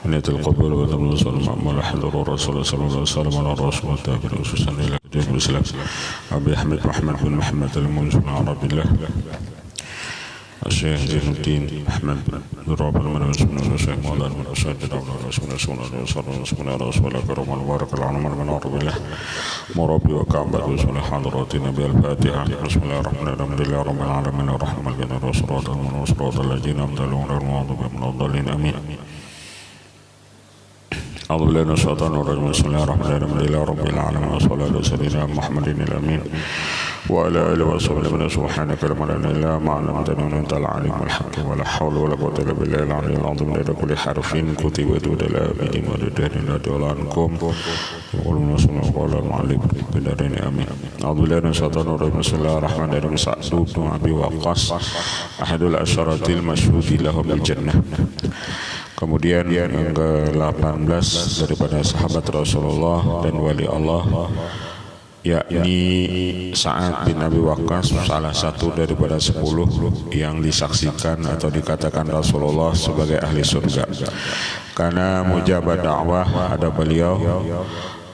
نية القبول وتمنص المأمول حضر الرسول صلى الله عليه وسلم على الرسول والتابر خصوصا إلى جميع الإسلام أبي أحمد محمد بن محمد المنزل عربي الله الشيخ زين الدين أحمد بن رابع من رسول الشيخ مولانا من أساتذة دولة رسول الله صلى الله عليه وسلم رسول الله كرم المبارك العالم من عرب الله مربي وكعبة رسول حضرات النبي الفاتحة بسم الله الرحمن الرحيم لله رب العالمين الرحمن الجنة والصراط والصراط الذين أنعمت عليهم غير المغضوب عليهم ولا الضالين آمين. أعوذ بالله من الشيطان الرجيم بسم الله الرحمن الرحيم لله رب العالمين والصلاة والسلام على محمد الأمين وعلى آله وصحبه من سبحانك لا علم لنا إلا ما علمتنا إنك أنت العليم الحكيم ولا حول ولا قوة إلا بالله العلي العظيم لدى كل حرف كتب ودود لا بيد وددين لا دولانكم يقولون رسول قال المعلم بدارين آمين. أعوذ بالله من الشيطان الرجيم بسم الله الرحمن الرحيم سعد بن أبي وقاص أحد العشرة المشهود له بالجنة. Kemudian yang ke-18 daripada sahabat Rasulullah dan wali Allah, yakni Sa'ad bin Abi Waqqas, salah satu daripada 10 yang disaksikan atau dikatakan Rasulullah sebagai ahli surga. Karena mujabah dakwah ada beliau,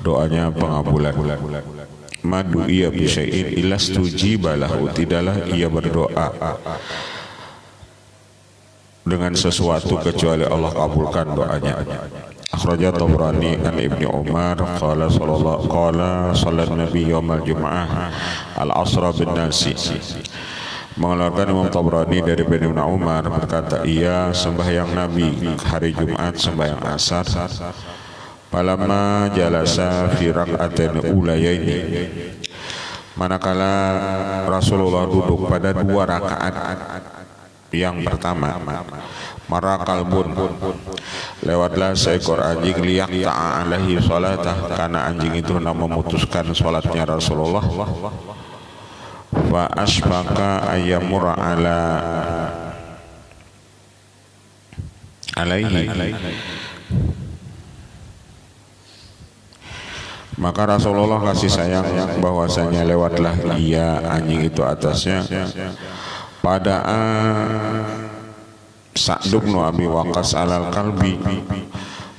doanya pengabulan. Madu iya bisyai'in ilastujibalahu, tidaklah ia berdoa dengan sesuatu kecuali Allah kabulkan doanya. Akhraja Tabrani an Ibnu Umar qala sallallahu nabi yaumal jum'ah al-asra bin nasi. Mengeluarkan Imam Tabrani dari Ibnu Umar berkata, ia sembahyang Nabi hari Jumat sembahyang asar. Falamma jalasa fi rak'atain ulayaini, manakala Rasulullah duduk pada 2 rakaat yang pertama, mara kalbun, lewatlah seekor anjing liyak ta'alahi sholatah, karena anjing itu hendak memutuskan sholatnya Rasulullah. Fa asbaka ayyamura alaihi, maka Rasulullah kasih sayang bahwasanya lewatlah ia anjing itu atasnya. Pada Sa'd bin Abi Waqqas alal kalbi,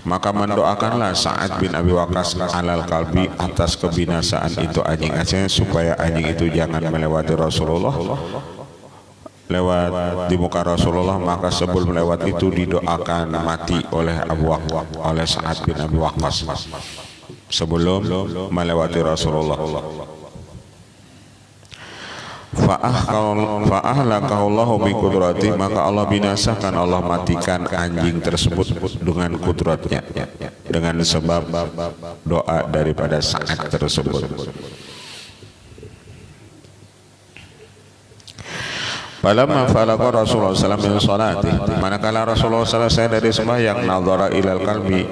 maka mendoakanlah Sa'ad bin Abi Waqqas alal kalbi atas kebinasaan itu anjing, supaya anjing itu jangan melewati Rasulullah, lewat di muka Rasulullah. Maka sebelum melewat itu didoakan mati oleh Sa'ad bin Abi Waqqas sebelum melewati Rasulullah. Fa'ahlakahullahu biqudrati, maka Allah binasakan, Allah matikan anjing tersebut dengan kudratnya, dengan sebab doa daripada Sa'ad tersebut. Falamma falaqa Rasulullah sallallahu alaihi wasallam min salati, manakala Rasulullah selesai dari sembahyang, nadhara ilal qalbi,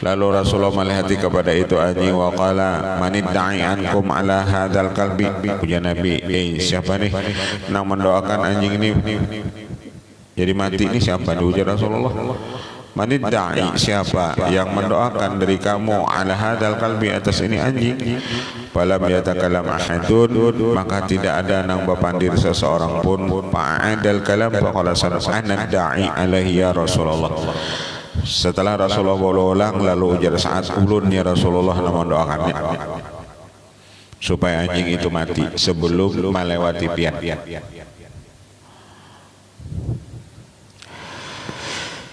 lalu Rasulullah melihat kepada itu anjing, wa qala manidda'i ankum ala hadzal qalbi, puja Nabi, siapa nih yang mendoakan anjing ini jadi mati, ini siapa? Diujar Rasulullah, manidda'i, siapa yang mendoakan dari kamu ala hadzal qalbi, atas ini anjing. Falam yatakallam ahadun, maka tidak ada nang bapandir seseorang pun. Fa'adal kalam faqala ana da'i alaihi ya Rasulullah. Setelah Rasulullah berulang, lalu ujar Sa'ad, ulun ya Rasulullah, mendoakannya supaya anjing itu mati sebelum melewati pian.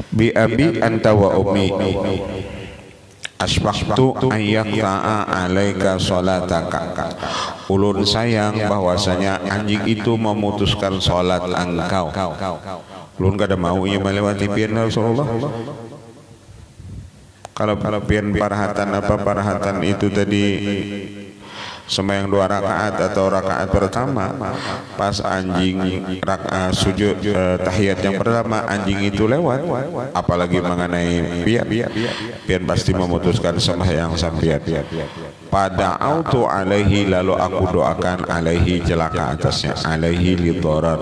Bi abi anta wa ummi asbaqtu ayyaqta'a alaika salataka, ulun sayang bahwasanya anjing itu memutuskan salat engkau. Ulun kada mau ia melewati pian Rasulullah. Kalau pian parahatan itu tadi sembahyang 2 rakaat atau rakaat pertama, pas anjing sujud tahiyat yang pertama anjing itu lewat, apalagi mengenai pian pasti memutuskan sembahyang sampian. Pada auto alaihi, lalu aku doakan alaihi, celaka atasnya, alaihi lidarar,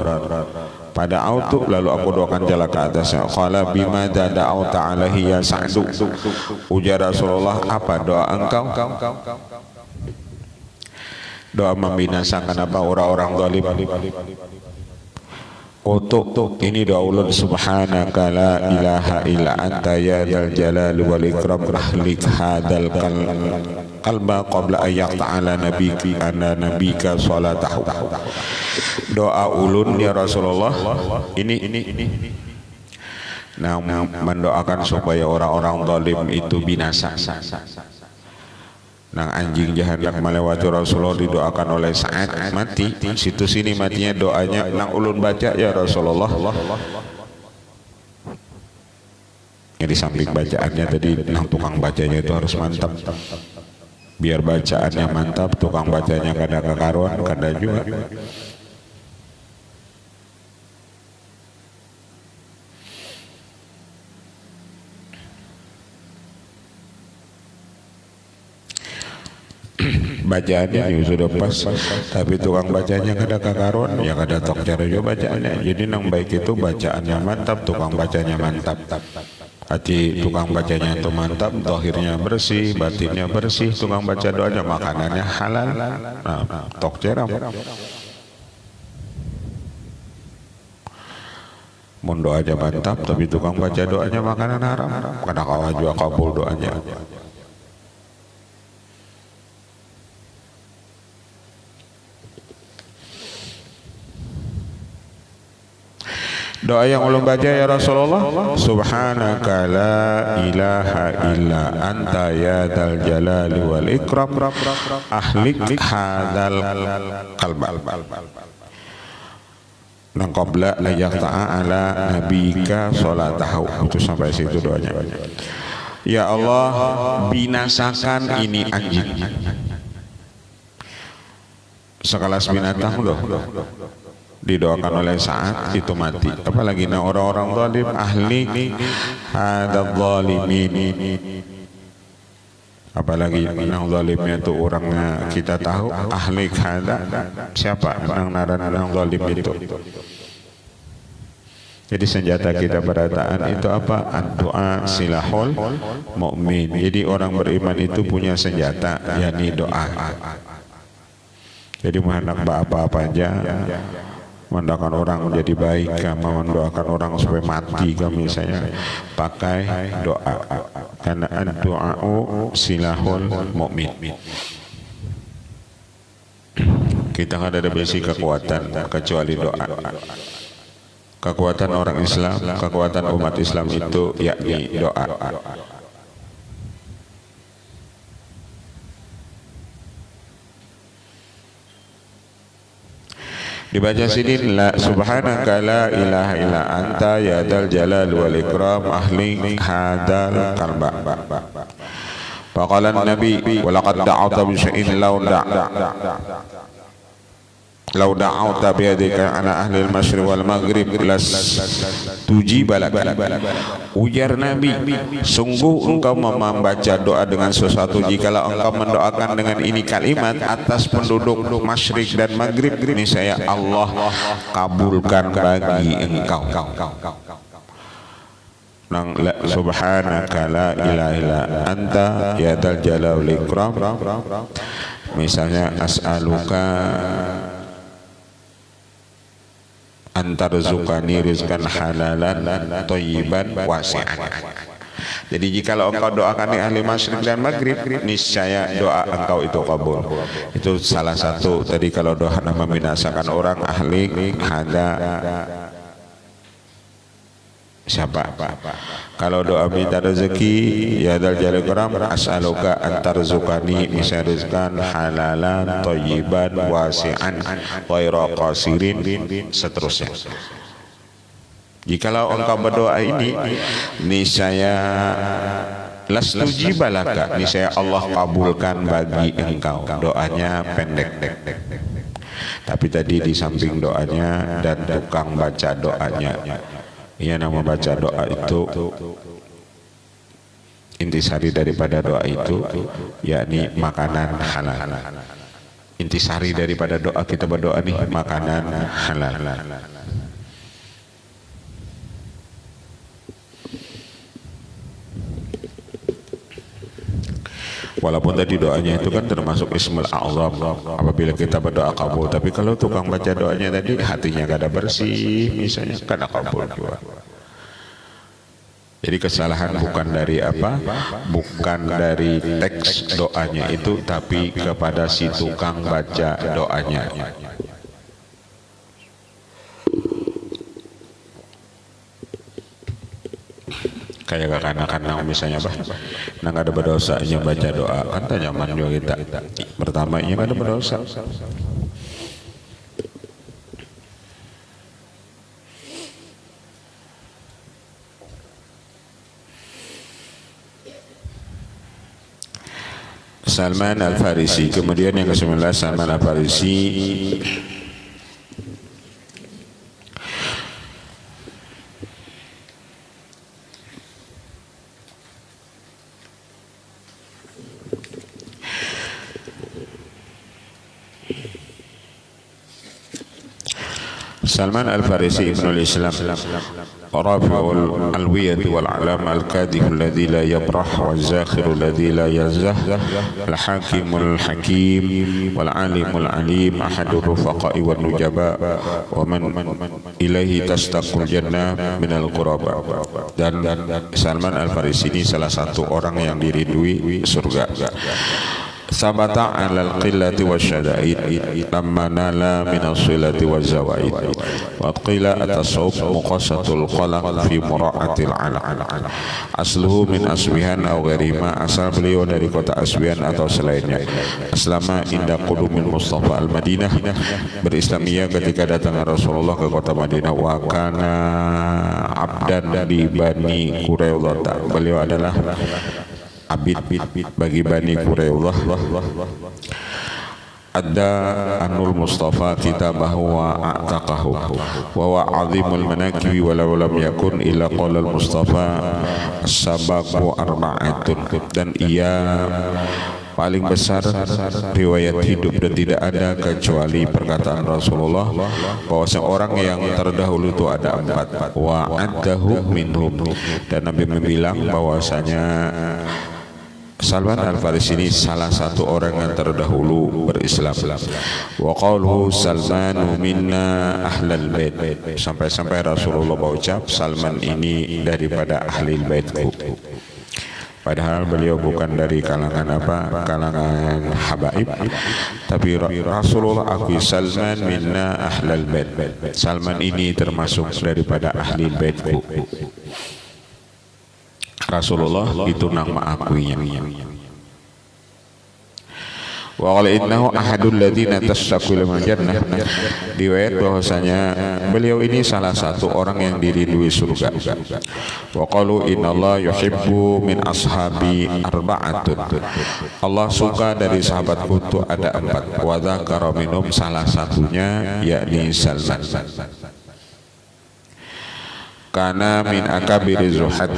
pada auto lalu aku doakan celaka atasnya. Qala bima da'auta alaihi ya Sa'du, ujar Rasulullah, apa doa engkau? Doa membinasakan apa? Orang-orang zalim. Untuk ini doa ulun subhanaka la ilaha illa anta ya dzal jalali wal ikram ahlik hadzal qalba qabla ayyak ta'ala nabiki ana nabika salatahu. Doa ulun ya Rasulullah ini nah mendoakan supaya orang-orang zalim itu binasa. Nang anjing jahanam melewati Rasulullah didoakan oleh Sa'ad mati. Situ sini matinya doanya nang ulun baca ya Rasulullah. Ya di samping bacaannya tadi nang tukang bacanya itu harus mantap. Biar bacaannya mantap, tukang bacanya kada kekaruan, kada juga. Bacaannya juga sudah pas, tapi tukang bacanya kada kakaruan, ya kada tok cara juga bacaannya. Jadi nang baik itu bacaannya mantap, tukang bacanya mantap. Hati tukang bacanya itu mantap, zahirnya bersih, batinnya bersih, tukang baca doanya makanannya halal. Nah, tok cara. Mun doanya mantap, tapi tukang baca doanya makanan haram, kada kawa juga kabul doanya. Doa yang ulun baca ya Rasulullah, subhanaka la ilaha illa anta ya dzal jalali wal ikram ahlik hadzal qalba nang qabla la yaqta'a ala nabika salatahu. Itu sampai situ doanya. Ya Allah, binasakan ini anjing. Sekelas binatang loh. Didoakan oleh Sa'ad itu mati. Apalagi nah orang-orang zalim, ahli hadzal zalimin. Apalagi nang zalimnya itu orangnya kita tahu, ahli hadza siapa nang naran nang zalim itu. Jadi senjata kita berataan itu apa? Doa silahul mukmin. Jadi orang beriman itu punya senjata, yakni doa. Jadi hendak apa-apa aja, mendoakan orang menjadi baik, kama mendoakan orang supaya mati, kami misalnya pakai doa, karena doa silahul mukmin. Kita nggak ada basic kekuatan kecuali doa. Kekuatan orang Islam, kekuatan umat Islam itu yakni doa. Dibaca sini la subhanaka la ilaha illa anta ya dzal jalal wal ikram ahli hadzal qalba. Faqala an-nabi wa laqad da'awta bi syai'in law da'awta bi yadika ala ahli al-masyriq wal maghrib las tujiba lak. Ujar Nabi, sungguh engkau membaca doa dengan sesuatu jikalau engkau mendoakan dengan ini kalimat atas penduduk masyrik dan maghrib, niscaya Allah kabulkan bagi engkau. Nang subhanaka la ilaha illa anta ya dzal jalali wal ikram. Misalnya as'aluka antarzukani rizqan halalan thayyiban wasi'an. Jadi jikalau engkau doakan di ahli masyriq dan maghrib, niscaya doa engkau itu kabul. Itu salah satu tadi kalau doa membinasakan orang ahli hada siapa? Kalau doa minta rezeki ya dzal jalali wal ikram as'aluka antarzukani rizqan halalan thayyiban wasi'an ghaira qasirin, seterusnya. Jikalau engkau berdoa ini, niscaya lastujiba laka, niscaya Allah kabulkan bagi engkau. Doanya pendek. Tapi tadi di samping doanya dan tukang baca doanya. Ia nama baca doa itu intisari daripada doa itu yakni makanan halal. Intisari daripada doa kita berdoa nih makanan halal. Walaupun tadi doanya itu kan termasuk Ismul A'zam apabila kita berdoa kabul, tapi kalau tukang baca doanya tadi hatinya kada bersih misalnya kada kabul juga. Jadi kesalahan bukan dari apa? Bukan dari teks doanya itu, tapi kepada si tukang baca doanya. Kayak kanak-kanak misalnya nang ada berdosanya baca doa kan tak nyaman juga kita. Pertama ini ada berdosa. Salman Al-Farisi, kemudian yang ke-19 Salman Al-Farisi Salman Al-Farisi Ibnul Islam Rafi'ul Alwiyati wal Alam Al-Kadih Alladhi la yabrah Wal Zakhiru Alladhi la yazah Al-Hakimul Hakim Wal Alimul Alim Ahadul Rufaqai wal Nujaba Wa man ilaihi tastaqul jannah minal quraba. Dan Salman Al-Farisi ini salah satu orang yang diridui surga. Sabata alal qillati wasyada'id lamma nala minas silati wazawaid wa qila atasawf muqasatul qalaq fi mura'atil alaq. Asluhu min Asbihan aw gharima, asal beliau dari kota Asbihan atau selainnya. Aslama inda qudumil Mustafa al-Madinah, berislamiyah ketika datang Rasulullah ke kota Madinah. Wa kana abdan di Bani Quraidah, beliau adalah abid bagi Bani Quraidah. Ada anul Mustafa kitabahu wa a'taqahu wa wa azimul manakibi walau lam yakun illa qala al Mustafa as-sabaqu arba'atun. Dan ia paling besar riwayat hidup dan tidak ada kecuali perkataan Rasulullah bahwa seorang yang terdahulu itu ada 4. Wa addahu minhum, dan Nabi membilang bahwasanya Salman Al-Farisi ini salah satu orang yang terdahulu berislam. Wa qauluhu Salmanu minna ahlal bait, sampai-sampai Rasulullah berucap Salman ini daripada ahli baitku. Padahal beliau bukan dari kalangan apa? Kalangan habaib. Tapi Rasulullah akui Salman minna ahlal bait. Salman ini termasuk daripada ahli baitku. Rasulullah itu nama akuinya. Wa qala innahu ahadul ladzina tasaqul jannah. Riwayat bahwasanya beliau ini salah satu orang yang diridui surga. Wa qalu innallaha yuhibbu min ashabi arba'atun. Allah suka dari sahabatku itu ada 4. Wa dzakara minhum, salah satunya yakni Salman. Kana min akabiri zuhad,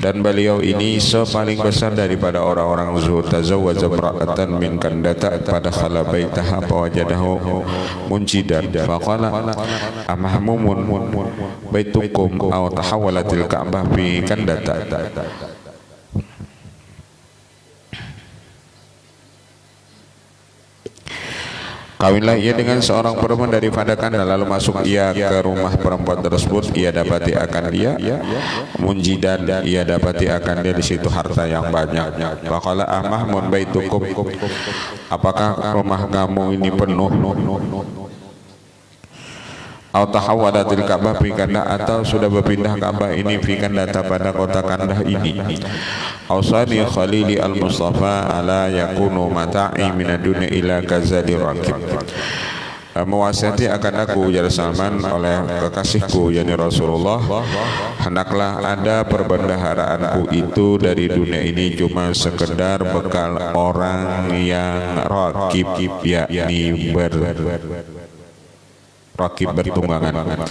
dan beliau ini sepaling besar daripada orang-orang zuhud. Tazawwaja imra'atan min kandata pada khala baitaha fawajadahu munjidan faqala amahmumun baitukum aw tahawalatil ka'bah fi kandata. Kawinlah ia dengan seorang perempuan daripada Kanda, lalu masuk ia ke rumah perempuan tersebut. Ia dapati akan dia munjidan, ia dapati akan dia di situ harta yang banyak. Faqala amahmun baitukum, apakah rumah kamu ini penuh? Atau tahawwalatil Ka'bah fi Kanda, atau sudah berpindah Ka'bah ini fi Kanda pada kota Kanda ini. Ausani khalili al-Mustafa ala yakunu mata'i minad dunya ila kazali rakib. Mewasiati akan aku ya Salman oleh kekasihku yakni Rasulullah, hendaklah ada perbendaharaanku itu dari dunia ini cuma sekedar bekal orang yang rakib, yakni rakib bertunggangan.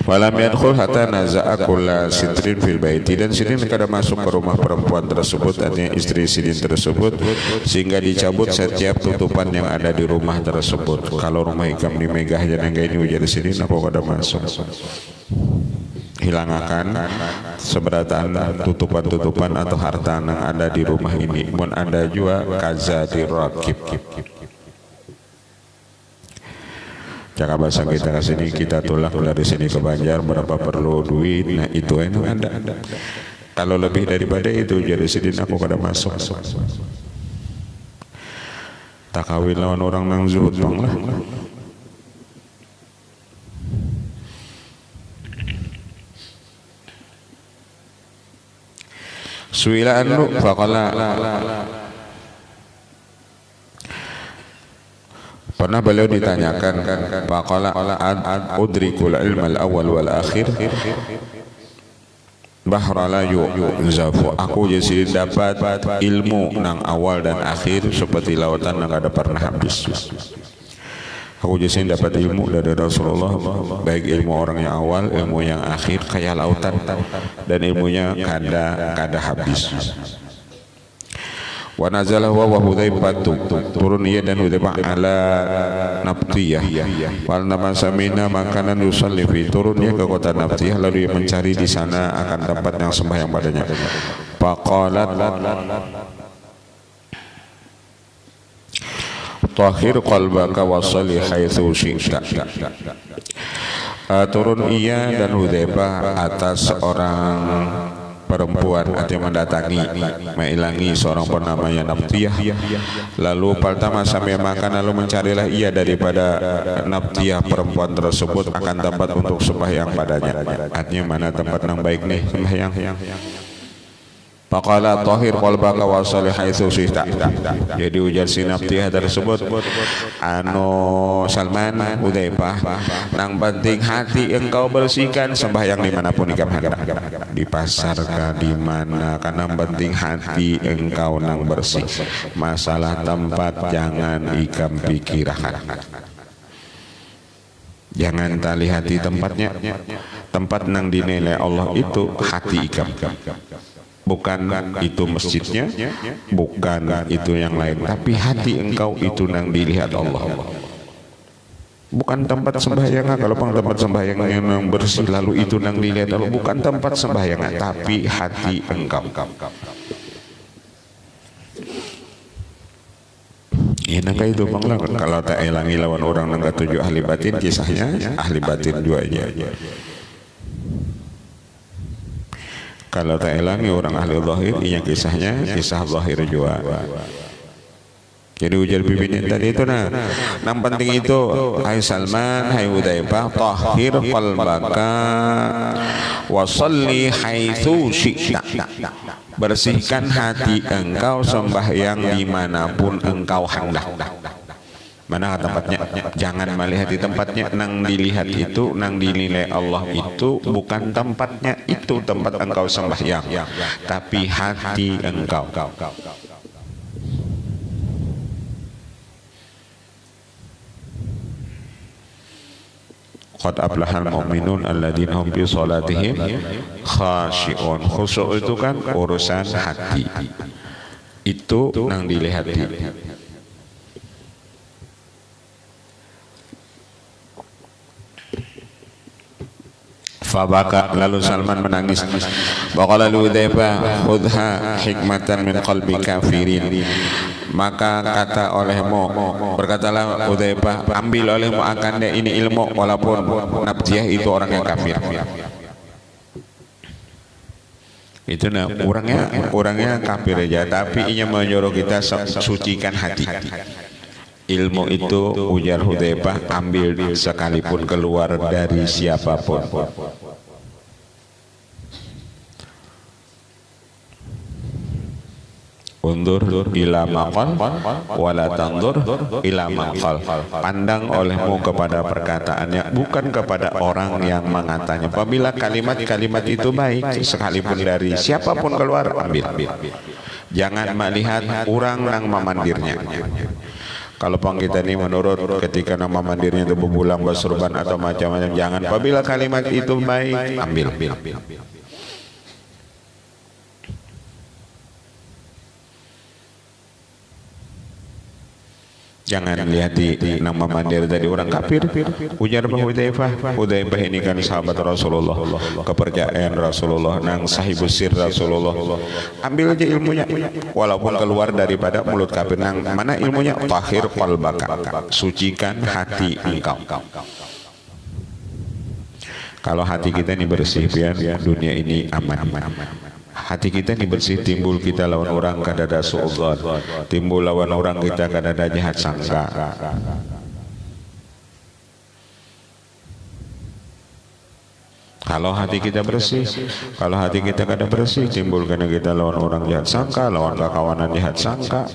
Walam yadkhul hatta naza'a kulla sitrin fil baiti, dan Sidin kada masuk ke rumah perempuan tersebut, artinya istri Sidin tersebut, sehingga dicabut setiap tutupan yang ada di rumah tersebut. Kalau rumah ikam dimegah jangan ini ujar Sidin, apa kada masuk? hilangakan seberatan tutupan-tutupan atau harta yang ada di rumah ini. Mun ada juga kaza dirakib. Cakap bahasa kita ke sini, kita tolak dari sini ke Banjar, berapa perlu duit, nah itu enak ada. Kalau lebih daripada itu jadi sidin aku kada masuk. Tak kawin lawan orang nang zuhud bang lah. Suila annu faqala, pernah beliau ditanyakan, faqala udrikul ilmal awal wal akhir bahra la yu'zafu, aku jadi dapat ilmu nang awal dan akhir seperti lautan yang ada pernah habis. Aku jadi dapat ilmu dari Rasulullah, baik ilmu orang yang awal, ilmu yang akhir kayak lautan, dan ilmunya kada habis. Wa nazala wa Hudzaifah, turun ia dan Hudzaifah ala Nabtiyah, wal nama samina makanan yusalli fi, turun ia ke kota Nabtiyah lalu ia mencari di sana akan tempat yang sembahyang padanya. Faqalat tahhir qalbaka wa shalli haitsu syi'ta. Turun ia dan Hudzaifah atas seorang perempuan atau mendatangi mengilangi seorang bernamanya Nabtiyah, lalu pertama sampai makan, lalu mencarilah ia daripada Nabtiyah perempuan tersebut akan tempat untuk sembahyang padanya. Artinya mana tempat yang baik nih sembahyang. Faqala tahhir qalbaka wa shalli haitsu syi'ta. Jadi ujar si Nabtiyah tersebut, anu Salman, Hudzaifah, nang penting hati engkau bersihkan, sembahyang dimanapun ikam hendak, di pasar kah di mana, karena penting hati engkau nang bersih. Masalah tempat jangan ikam pikirkan, jangan tali hati tempatnya. Tempat nang dinilai Allah itu hati ikam, bukan itu masjidnya, bukan itu yang lain, tapi hati engkau itu nang dilihat Allah. Bukan tempat sembahyang, kalau pang tempat sembahyang yang bersih lalu itu nang dilihat Allah, bukan tempat sembahyang, tapi hati engkau. Ya nangka itu bang lah, kalau tak elangi lawan orang nangka tujuh ahli batin, kisahnya ahli batin dua aja. Kalau tak elangi orang ahli zahir, iya kisahnya kisah zahir juga. Jadi ujar pimpinan tadi itu nang penting itu, hai Salman, hai Hudzaifah, tahhir qalbaka wa shalli haitsu syi'ta, bersihkan hati engkau sembahyang dimanapun engkau hendak. Mana tempatnya? Jangan melihat di tempatnya, nang dilihat itu, nang dinilai Allah itu bukan tempatnya, itu tempat engkau sembahyang, tapi hati engkau. Qad aflahal mu'minun alladzina hum fi shalatihim khashi'un. Khusyuk itu kan urusan hati, itu nang dilihat. Fabaka, lalu Salman menangis. Waqala Hudzaifah, khudha hikmatan min qalbi kafirin. Maka kata olehmu, berkatalah Hudzaifah, ambil olehmu akan ini ilmu walaupun Nabtiyah itu orang yang kafir. Itu orangnya kafir aja, tapi ia menyuruh kita sucikan hati. Ilmu itu ujar Hudzaifah, ambil sekalipun keluar dari siapapun. Undur ila maqal wala tandur ila maqal. Pandang olehmu kepada perkataannya, bukan kepada orang yang mengatanya. Apabila kalimat-kalimat itu baik, sekalipun dari siapapun keluar, ambil. Jangan melihat orang yang memandirnya. Kalau pang kita ini menurut ketika nama mandirnya itu bebulang basurban atau macam-macam, jangan. Apabila kalimat itu baik, ambil. Jangan lihat di nama mandir dari orang kafir. Ujar bahwa Hudzaifah ini kan sahabat Rasulullah, kepercayaan Rasulullah, nang sahibus sir Rasulullah. Ambil aja ilmunya, walaupun keluar daripada mulut kafir. Nang mana ilmunya? Tahir qalbaka, sucikan hati engkau. Kalau hati kita ini bersih, biar dunia ini aman. Hati kita ini bersih, timbul kita lawan orang kadada suudzon, timbul lawan orang kita kadada jahat sangka. Kalau hati kita bersih, kalau hati kita kada bersih, timbul karena kita lawan orang jahat sangka, lawan kawanan jahat sangka.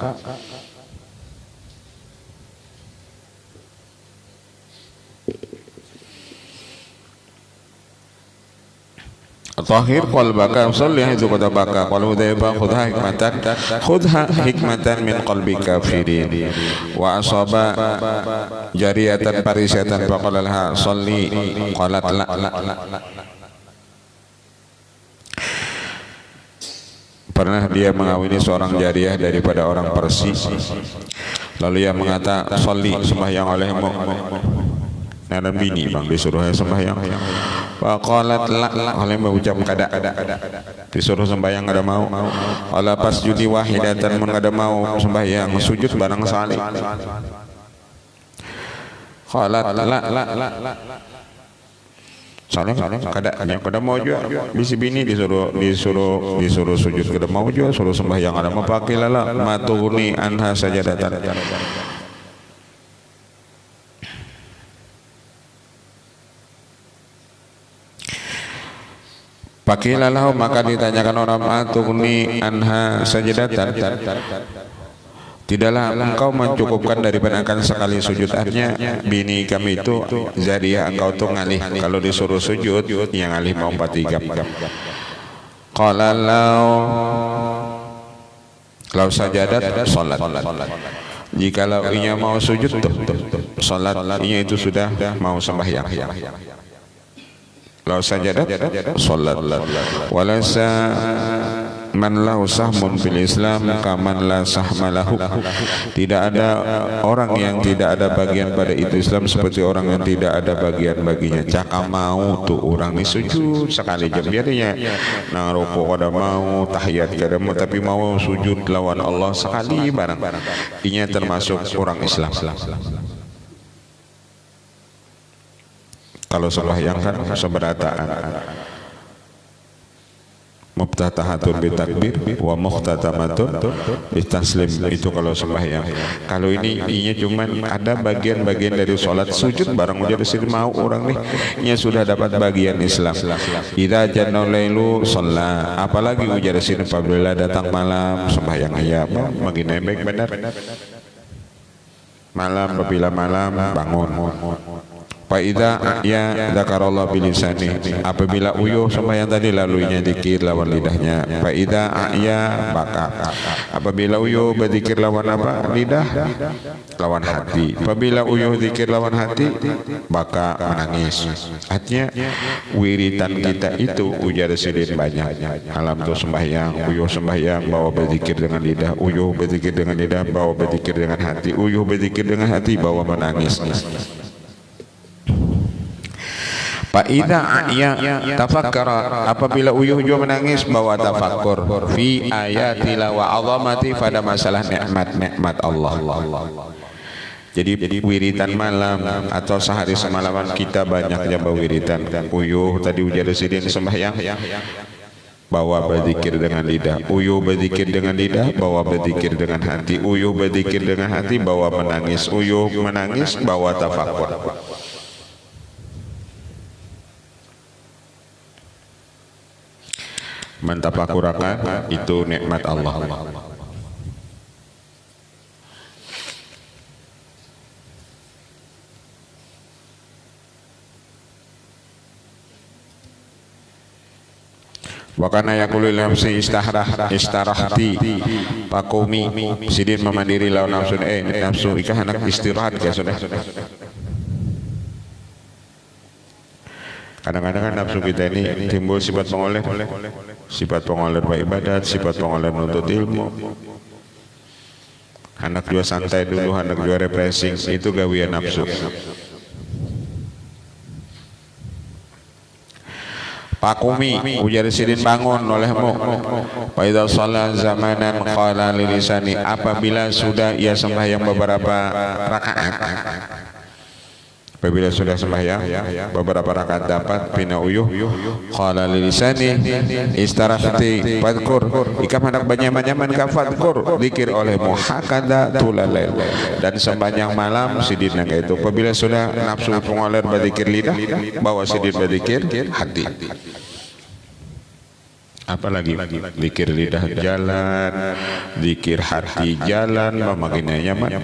Tahir qalbaka, shalli itu kata baka. Qalu Hudzaifah khudha hikmatan min qalbi kafirin wa asaba jariyatan parisatan faqala laha shalli qalat la. Pernah dia mengawini seorang jariyah daripada orang Persia, lalu ia mengata shalli, sembahyang olehmu. Nah, bini bang disuruh sembahyang. Faqalat la, oleh mengucap kada. Disuruh sembahyang kada mau. Ala pas judi wahidatan mun kada mau sembahyang, sujud barang sali. Qalat la. Soalnya kada mau juga. Bisi bini disuruh sujud kada mau juga, suruh sembahyang kada mau. Pakilala matuni anha sajadatan. Pakilalahu, maka ditanyakan orang atuni anha sajadatan, tidaklah engkau mencukupkan daripada akan sekali sujud. Artinya bini kami itu Zariyah, engkau tuh ngalih kalau disuruh sujud yang ngalih mau 4-3. Qala lau sajadat salat, jikalau inya mau sujud salat, inya itu sudah mau sembahyang. Lau sajadat salat, walasa man lahu sahmun fil Islam kaman la sahmalahu. Tidak ada orang yang tidak ada bagian pada itu Islam seperti orang yang tidak ada bagian baginya. Caka mau tuh orang ni sujud sekali jam biarnya nang rukuk kada mau, tahiyat kada mau, tapi mau sujud lawan Allah sekali barang. Inya termasuk orang Islam. Kalau sembahyang kan seberataan. Muftatahatun bitakbir wa muhtatamatun bitaslim, itu kalau sembahyang. Kalau ini cuman ada bagian-bagian dari sholat, sujud barang ujar sini mau orang nih nya sudah dapat bagian Islam. Idza janna lailu shalla, apalagi ujar sini apabila datang malam sembahyang aya apa magina baik benar. Malam, apabila malam bangun. Fa idza ya dzakarallah bilisani, apabila uyuh sembahyang tadi lalunya zikir lawan lidahnya. Fa idza ya baka, apabila uyuh berzikir lawan apa? Lidah, lawan hati. Apabila uyuh zikir lawan hati, baka menangis. Artinya wiritan kita itu ujar sidin banyak. Alam tuh sembahyang, uyuh sembahyang bawa berzikir dengan lidah, uyuh berzikir dengan lidah bawa berzikir dengan hati, uyuh berzikir dengan hati bawa menangis. Fa'idha ya tafakkara, apabila uyuh juga menangis bawa tafakkur fi ayatila wa azamati, pada masalah nikmat Allah. Jadi wiritan malam atau sehari semalaman kita banyak jamba wiritan. Uyuh tadi ujar sidin sembahyang bawa berzikir dengan lidah, uyuh berzikir dengan lidah bawa berzikir dengan hati, uyuh berzikir dengan hati bawa menangis, uyuh menangis bawa tafakkur. Mentafakurakan itu nikmat Allah. Wakana yaqulu nafsi istarahti pakumi, sidin memandiri lawan nafsu nafsu ikah anak istirahat ya sudah. Kadang-kadang kan nafsu kita ini timbul sifat pengoler ibadat, sifat pengoler menuntut ilmu. Anak juga santai dulu, anak juga refreshing, itu gawian nafsu. Pakumi ujar sidin bangun olehmu. Fa idza shalla zamanan qala lilisani, apabila sudah ia sembahyang beberapa rakaat. Apabila sudah sembahyang beberapa rakaat dapat pina uyuh, qala lilisani istarafti fadhkur, ikam hendak banyaman-nyaman ka fadhkur, zikir olehmu hakada tulalail, dan sepanjang malam sidin nang itu. Apabila sudah nafsu pengalir berzikir lidah, bawa sidin berzikir hati. Apalagi zikir lidah jalan, zikir hati jalan, makin nyaman.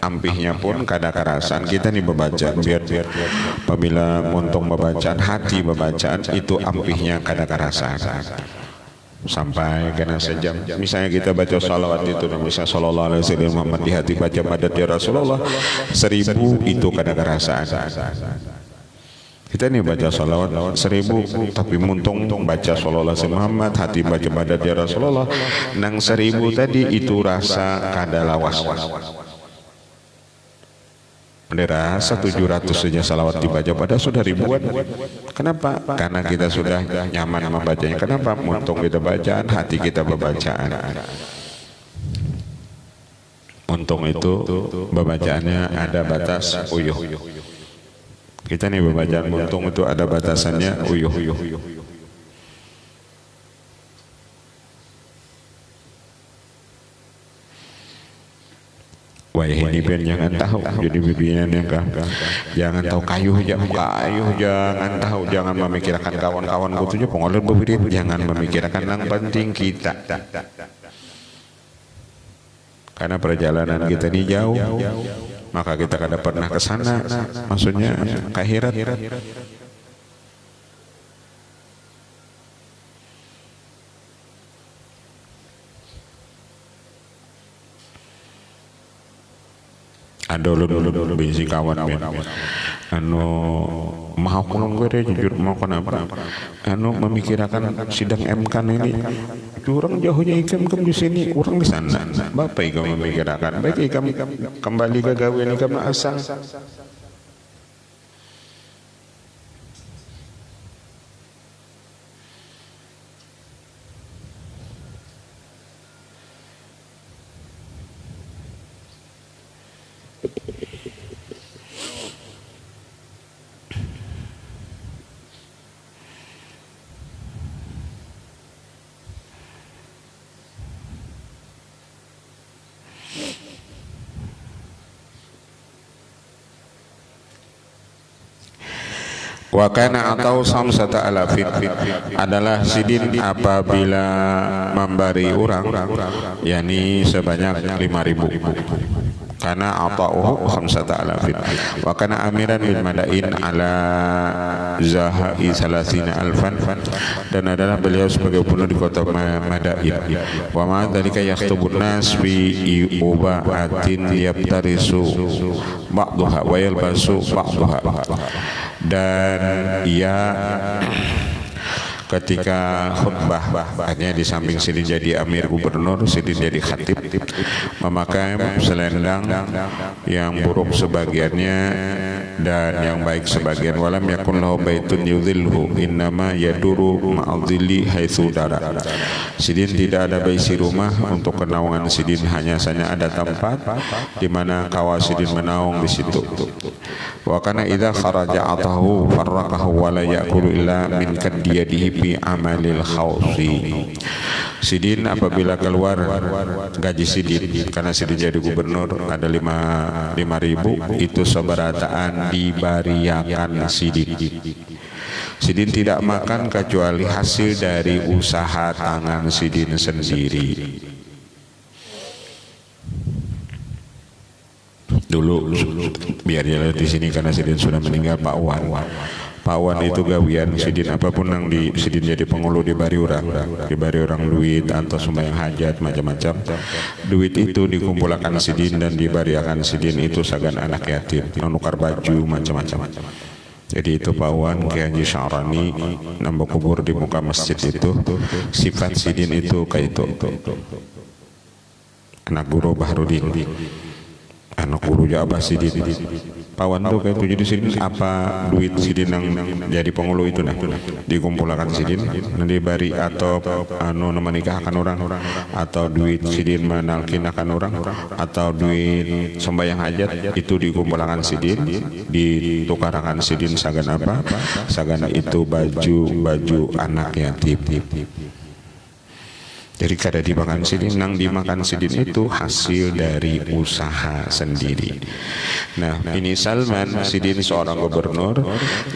Ampihnya pun kada kerasan kita nih bacaan, biar apabila muntung bacaan hati bacaan itu ampihnya kada kerasan sampai kena sejam. Misalnya kita baca salawat itu, misalnya sallallahu alaihi wasallam Muhammad di hati, baca madad ya Rasulullah 1000 itu kada kerasan. Kita nih baca salawat 1000 tapi muntung baca sallallahu alaihi Muhammad, hati baca madad ya Rasulullah, nang 1000 tadi itu rasa kada lawas. Rasa 700 saja salawat dibaca, pada sudah ribuan. Kenapa? Karena kita sudah nyaman membacanya. Kenapa? Muntung kita bacaan, hati kita bacaan. Untung itu bacaannya ada batas uyuh. Kita nih bacaan muntung itu ada batasannya uyuh. Wah ini biar jangan tahu jadi bibinan yang jangan tahu kayuh jangan tahu, jangan memikirkan kawan-kawan kutunya pengolah berbeda, jangan memikirkan yang penting kita, karena perjalanan kita ini jauh, maka kita kada pernah ke sana, maksudnya ke akhirat. Ada dulu bisi kawan anu mau kulung gue jujur mau kenapa anu memikirkan sidang MK ini curang jauhnya ikam di sini kurang di sana, bapak ikam memikirkan baik ikam kembali ke gawe ikam asal. Wa kana atau samsata alafin, adalah sidin apabila memberi orang yakni sebanyak 5.000. Karena ata'uhu khamsata alafin. Wa kana amiran bil madain ala zahai salasina alfan, dan adalah beliau sebagai gubernur di kota Madain. Wa ma dzalika yaktubun nas bi ubaatin yabtarisu ba'daha wa yalbasu ba'daha, dan ia ketika khutbah hanya di samping sidin jadi amir gubernur, sidin jadi khatib, memakai selendang yang buruk sebagiannya dan yang baik sebagian. Walam yakun lahu baitun yudhilhu innama yaduru ma'adhilli haitsu dara. Sidin tidak ada baisi rumah untuk kenaungan sidin, hanya saja ada tempat di mana kawas sidin menaung di situ. Wa kana idza kharaja atahu farraqahu wa la ya'kulu illa min kadiyadihi fi amalil khawsi. Sidin apabila keluar gaji sidin, karena sidin jadi gubernur ada 5.000, itu seberataan dibariakan sidin. Sidin tidak makan kecuali hasil dari usaha tangan sidin sendiri. Dulu biar dia di sini karena sidin sudah meninggal Pak Wan. Pak Wan itu gawian sidin apapun yang di sidin jadi pengulu dibari orang duit atau sembahyang hajat macam-macam. Duit itu dikumpulkan sidin dan dibariakan sidin itu sagan anak yatim, nukar baju macam-macam. Jadi itu Pak Wan Kiai Haji Syarani nambah kubur di muka masjid itu, sifat sidin itu kayak itu. anak guru Bahrudin, anak guru Abbas Sidin. Pawan tuh kayak itu, jadi Sidin apa duit Sidin yang jadi pengulu itu nah dikumpulkan Sidin nanti bari atau anu menikahkan orang, atau duit Sidin menalkinakan orang, atau duit sembahyang hajat itu dikumpulkan Sidin, ditukarkan Sidin sagan apa, sagan itu baju anak yatim. Jadi kada dimakan Sidin, nang dimakan Sidin itu hasil dari usaha sendiri. Nah, ini Salman, Sidin seorang gubernur,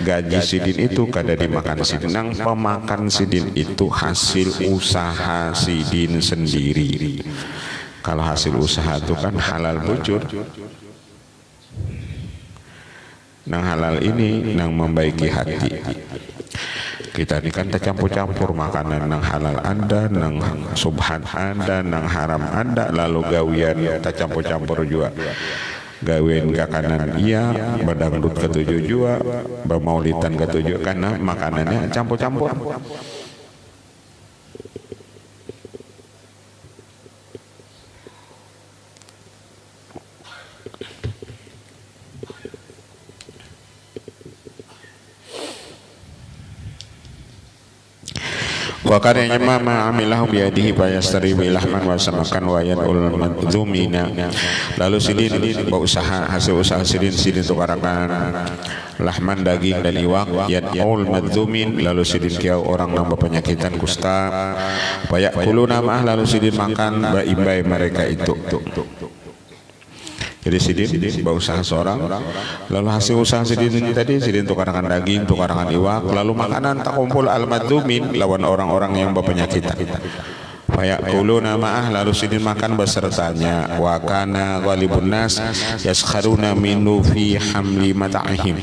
gaji Sidin itu kada dimakan Sidin, nang pemakan Sidin itu hasil usaha Sidin sendiri. Kalau hasil usaha itu kan halal bujur. Nang halal ini nang membaiki hati. Kita ini kan tercampur-campur makanan, nang halal ada, nang subhan ada, nang haram ada, lalu gawian tercampur-campur juga. Gawian ke kanan iya, badangdut ketujuh juga, bermaulitan ketujuh, karena makanannya campur-campur. Wa kana mama amilahu bi yadihi fa yastari bi lahman wa samakan wa yanul madzumina. Lalu Sidin berusaha, hasil usaha Sidin tukarakan lahman daging dan iwak, yanul madzumin, lalu Sidin kiau orang yang berpenyakitan kusta, fa yakuluna ma'ah, lalu Sidin makan baimbai mereka itu. Jadi Sidin berusaha seorang, lalu hasil usaha Sidin tadi Sidin tukarkan daging, tukarkan iwak, lalu makanan tak kumpul al-madzumin lawan orang-orang yang berpenyakitan. Fayakuluna ma'ah, lalu Sidin makan besertanya. Wa kana ghalibun nas yaskharuna minhu fi hamli mata'ihim.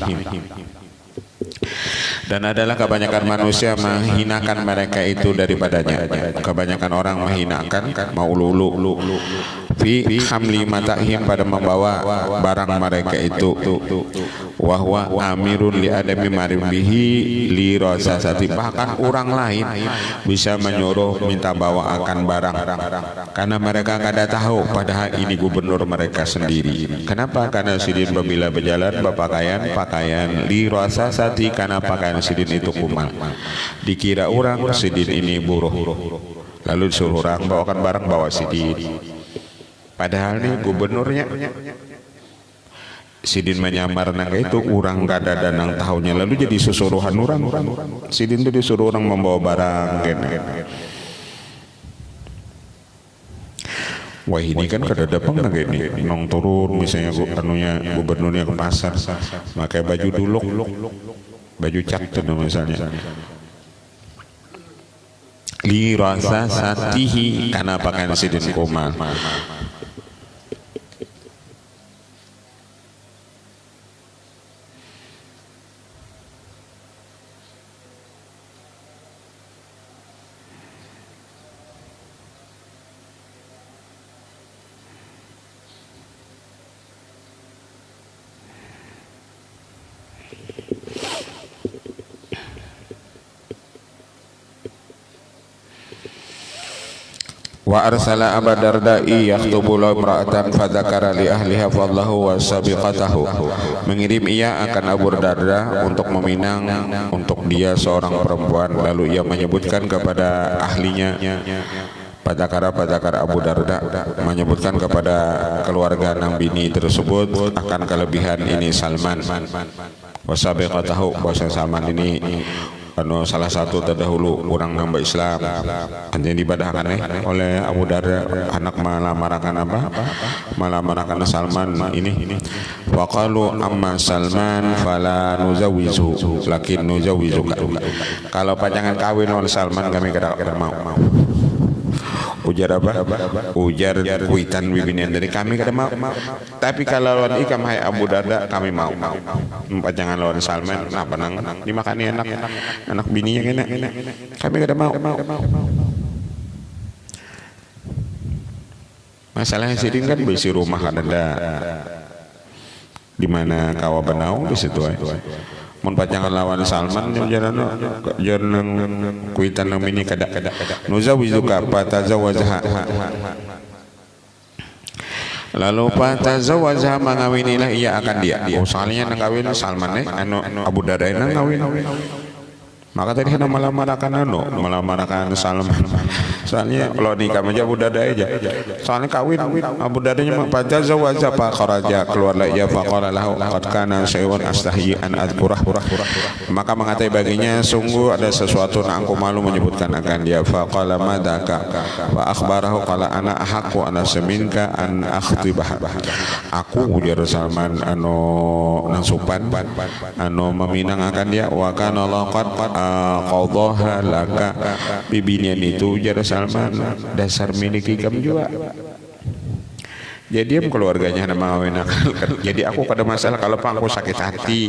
Dan adalah kebanyakan manusia menghinakan mereka itu daripadanya. Kebanyakan orang menghinakan, mau lulu fi hamli mata'ihim, pada membawa barang mereka itu. Wahwa amirun li adami marimbihi li rasasati, bahkan orang lain bisa menyuruh minta bawa akan barang karena mereka kada tahu padahal ini gubernur mereka sendiri. Kenapa? Karena Sidin bila berjalan berpakaian li rasasati, karena pakaian Sidin itu kumal, dikira orang Sidin ini buruh, lalu disuruh orang bawakan barang bawa Sidin, padahal nih gubernurnya. Sidin menyamar nang itu orang kada ada nang tahunya, lalu jadi susuruhan orang. Sidin itu disuruh orang membawa barang wah ini kan kada dapang nang ini nong turun misalnya gubernurnya ke pasar pakai baju duluk, baju cak tuh misalnya, li rasa satihi, karena pakaian Sidin kumal. Wa arsala Abu Darda'i yakhtubu lahu imra'atan fadzakara li ahliha fadlahu wa sabiqatahu. Mengirim ia akan Abu Darda untuk meminang untuk dia seorang perempuan, lalu ia menyebutkan kepada ahlinya. Padakara Abu Darda menyebutkan kepada keluarga nang bini tersebut akan kelebihan ini Salman. Wa sabiqatahu, bahasa Salman ini salah satu terdahulu orang nambah Islam, hanya dibadahkan oleh Abu Darda, anak melamarakan apa? Melamarakan Salman ini. Waqalu amma Salman fala nuzawizu lakin nuzawizuka. Kalau pajangan kawin oleh Salman kami kada mau. Ujar apa? Ujar kuitan bibinian dari kami kada mau. Tapi kalau lawan ikam hai Abu Darda kami mau. Jangan lawan Salman, kenapa nang dimakani anak bininya enak. Kami kada mau. Masalahnya Sidin kan besi rumah kan ada di mana kawa benau di situ mun pajangan lawan Salman jangan kuitan nang mini kada nuzawizuka fatazawwajha Lalu patazawwaja mangawinilah ia akan dia. Oh soalnya nang kawin Salman anu Abu Darda nang kawin. Maka tadi hendak melamarakan melamarakan Salman. Soalnya kalau nikah aja Abu Darda aja. Soalnya kawin Abu Dardanya patazawwaja fa kharaja keluarlah ia faqala lahu qad kana syai'un astahyi an adkurah. Maka mengatai baginya sungguh ada sesuatu yang aku malu menyebutkan akan dia. Faqala madaka wa akhbarahu qala ana ahqqu ana seminka an akhtibah. Aku ujar Salman anu nasupan anu meminang akan dia wa kana laqad qadhaha laka bibinian itu ujar Salman dasar milik ikam juga. Jadi keluarganya nama menakalkan. Jadi aku pada masalah kalau pak aku sakit hati,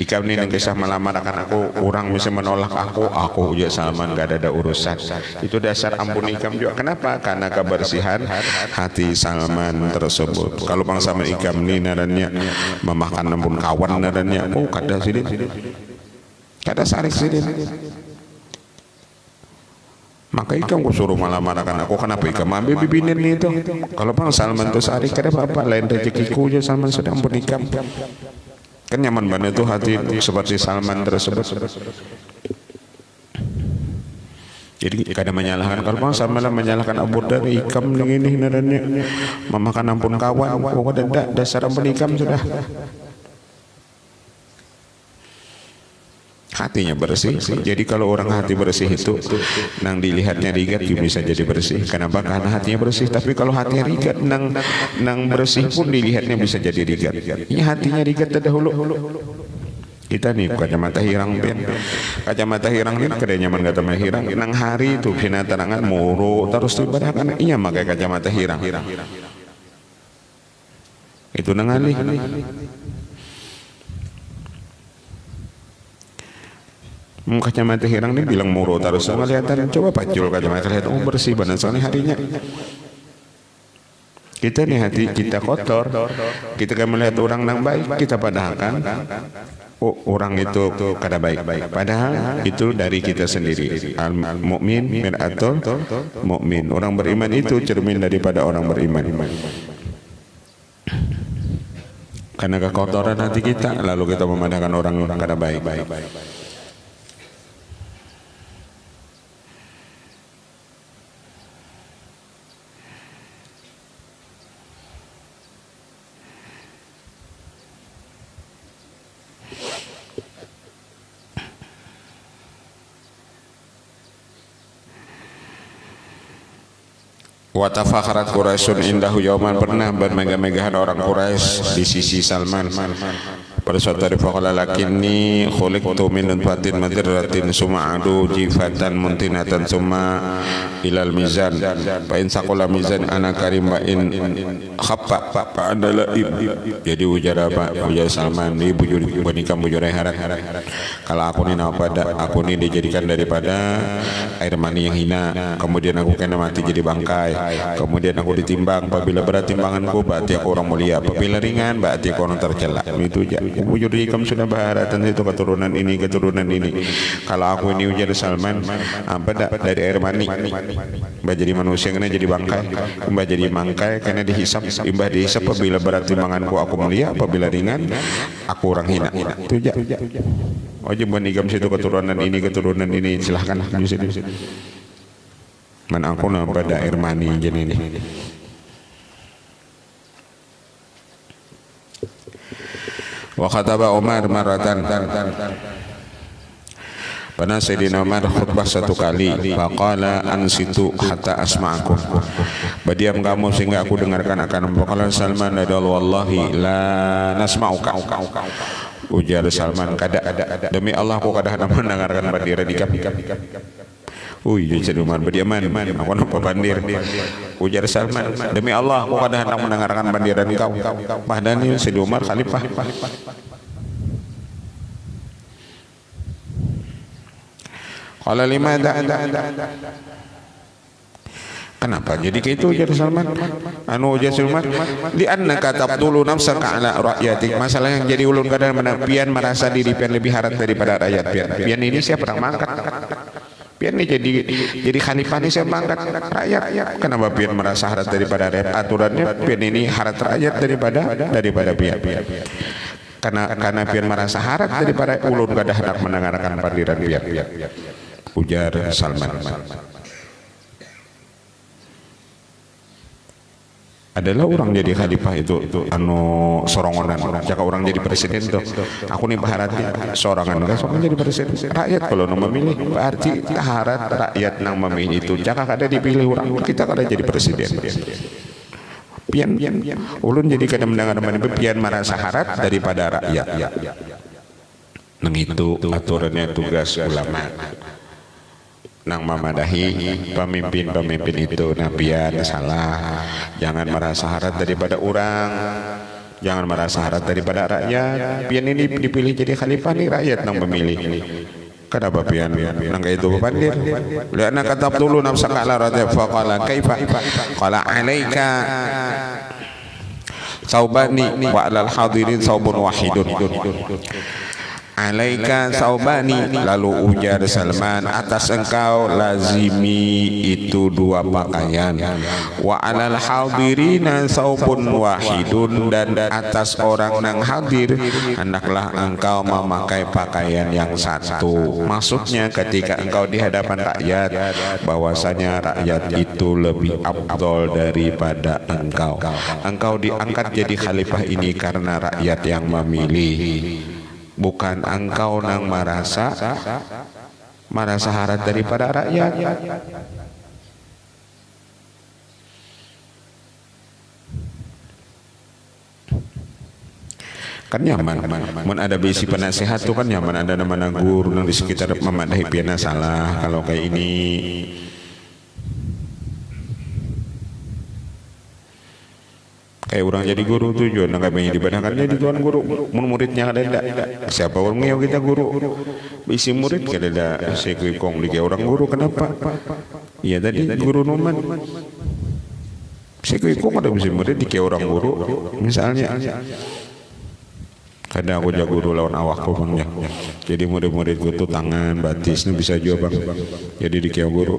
ikam ini yang kisah melamar akan aku, orang bisa menolak aku ujar Salman gak ada urusan. Itu dasar ampun ikam juga. Kenapa? Karena kebersihan hati Salman tersebut. Kalau bang sama ikam ini narannya memakan ampun kawan narannya, oh kada sidin, kada sarik sidin. Maka ikam ku suruh malam-malakan aku, kenapa ikam ambil bibinin itu? Kalau bang Salman itu sehari kada apa-apa, lain rezekiku aja Salman sudah ampun ikam. Kan nyaman banget tuh hati seperti Salman tersebut. Jadi kada menyalahkan kalau bang Salman menyalahkan Abu Darda ikam ini narannya memakan ampun kawan, oh kada dasar ampun ikam sudah. Hatinya bersih. Jadi kalau orang hati bersih itu nang dilihatnya rigat bisa jadi bersih. Kenapa? Karena hatinya bersih. Tapi kalau hatinya rigat nang bersih pun dilihatnya bisa jadi rigat. Ini hatinya rigat terdahulu. Kita nih kacamata hirang ben. Kacamata hirang ini kada nyaman kacamata hirang. Nang hari itu kena terangan muru terus ibadah kan iya pakai kacamata hirang. Itu nang alih. Kacamata hirang ini bilang muru terus kelihatan, coba pacul kacamata lihat, oh bersih benar soalnya harinya. Kita nih hati kita kotor, kita kan melihat orang yang baik kita padahkan oh orang itu kada baik, padahal itu dari kita sendiri. Al mukmin mir'atul mukmin, orang beriman itu cermin daripada orang beriman. Karena kekotoran hati kita lalu kita memandangkan orang kada baik. Wa tafakharat Quraisyun indahu yauman, pernah bermegah-megahan orang Quraisy di sisi Salman. Pada suatu hari faqala lakinni khuliqtu min nutfatin madratin summa adu jifatan muntinatan summa ilal mizan fa in saqala mizan ana karim wa in khaffa fa adalah jadi ujar apa ujar Salman di bujur nikam bujur harat. Kalau aku ni aku ni dijadikan daripada air mani yang hina, kemudian aku kena mati jadi bangkai, kemudian aku ditimbang, apabila berat timbanganku berarti aku orang mulia, apabila ringan berarti aku orang tercela. Itu aja bujur ikam sudah baharatan itu keturunan ini. Kalau aku ini ujar Salman apa dari air mani mbak jadi manusia kena jadi bangkai, mbak jadi bangkai kena dihisap, mbak dihisap apabila berat timbanganku aku mulia, apabila ringan aku orang hina. Itu aja. Oh jemban ikam situ keturunan ini silahkan di sini. Man aku nampak ada air mani jenis ini. Wa khataba Umar maratan. Pernah Sayyidina Umar khutbah satu kali, faqala ansitu hatta asma'akum. Berdiam kamu sehingga aku dengarkan akan. Faqala Salman radhiyallahu wallahi la nasma'uka. Ujar Salman kada demi Allah aku kada mendengarkan berdiri di kami. Jadi Umar berdiaman, aku nampak bandir. Ujar Salman, demi Allah aku kada hendak mendengarkan bandiran kau. Padahal ini Sayyidina Umar khalifah. Qala limadha kenapa jadi kayak itu ujar Salman? Ujar Salman li annaka tabdulu nafsaka ala ra'yatik. Masalah yang jadi ulun kadang pian merasa diri pian lebih harat daripada rakyat pian. Pian ini siapa yang mangkat? Pian nih jadi khalifah nih saya mengangkat rakyat. Kenapa pian merasa harat daripada rakyat? Aturannya pian ini harat rakyat daripada pian. Karena pian merasa harat daripada ulun gak ada hendak mendengarkan pandiran pian. Ujar Salman. Adalah orang jadi khalifah itu anu sorongonan, jika orang jadi presiden tuh aku nih berharap sorangan enggak sorangan jadi presiden rakyat kalau nang memilih berarti harap rakyat nang memilih itu jika kada dipilih orang kita kada jadi presiden. Pian ulun jadi kada mendengar pian merasa harap daripada rakyat. Nang itu aturannya tugas ulama. Nang memadahi pemimpin itu nabian salah, jangan merasa harat daripada orang, jangan merasa harat daripada rakyat. Pian ini dipilih jadi khalifah nih rakyat nang memilih. Kenapa pian nang itu pandir? Lihatna katab dulu nafsaka ala radha faqala kaifa qala alaika saubani wa alal hadirin saubun wahidun. Alaika saubani, lalu ujar Salman, atas engkau lazimi itu dua pakaian. Wa alal hadirina saubun wahidun, dan atas orang nang hadir hendaklah engkau memakai pakaian yang satu. Maksudnya ketika engkau di hadapan rakyat, bahwasanya rakyat itu lebih afdol daripada engkau. Engkau diangkat jadi khalifah ini karena rakyat yang memilih, bukan engkau nang merasa harat daripada rakyat. Kan nyaman, mun ada bisi penasehat tuh kan nyaman, ada nama guru nang di sekitar memadahi piana salah kalau kayak ini. Kayak orang jadi guru tujuan nggak pengen dibandingkan jadi tuan guru, muridnya ada tidak? Siapa orang yang kita guru? Bisi murid kada ada sekikong di orang guru kenapa? Iya tadi guru noman. Sekikong ada bisi murid di orang guru, misalnya. Kadang aku jago guru lawan awakku bang ya. Jadi murid-muridku tuh tangan batisnya bisa juga bang. Jadi di guru.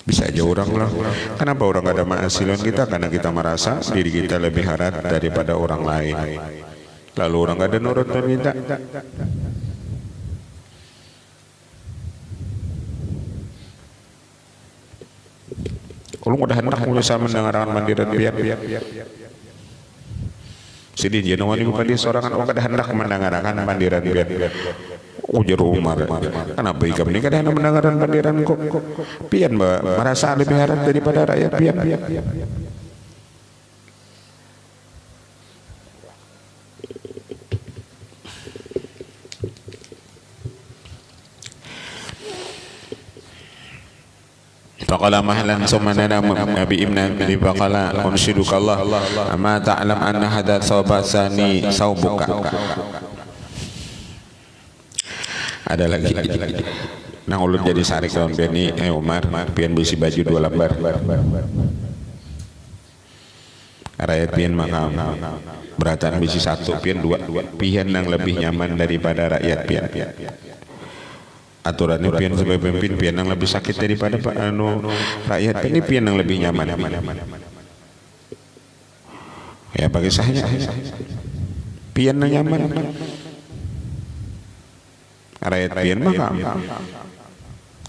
Bisa aja orang lah. Kenapa orang gak ada ma'asilan kita? Karena kita merasa diri kita lebih harat daripada orang lain. Lalu orang gak ada nurut dan kita. Kalau udah hendak mulai sama mendengarkan mandiran biar. Sedih dia nawani bukan dia sorangan orang kada hendak mendengarkan mandiran biar. Ujar Umar, kenapa ikam ini kada hendak mendengarkan mandiran kok? Pian merasa lebih harat daripada rakyat pian. Faqala mahlan summa nana Nabi Ibn Abi faqala unshiduka Allah amma ta'lam anna hadha thawbasani saubuka. Ada lagi nang ulun jadi sarik lawan Beni Umar pian besi baju 2 lembar rakyat pian maka beratan besi 1 pian 2 pian nang lebih nyaman daripada rakyat pian. Aturannya pian sebagai pemimpin pian yang lebih sakit daripada rakyat ini pian yang lebih nyaman. Ya bagi saya pian yang nyaman. Rakyat pian maka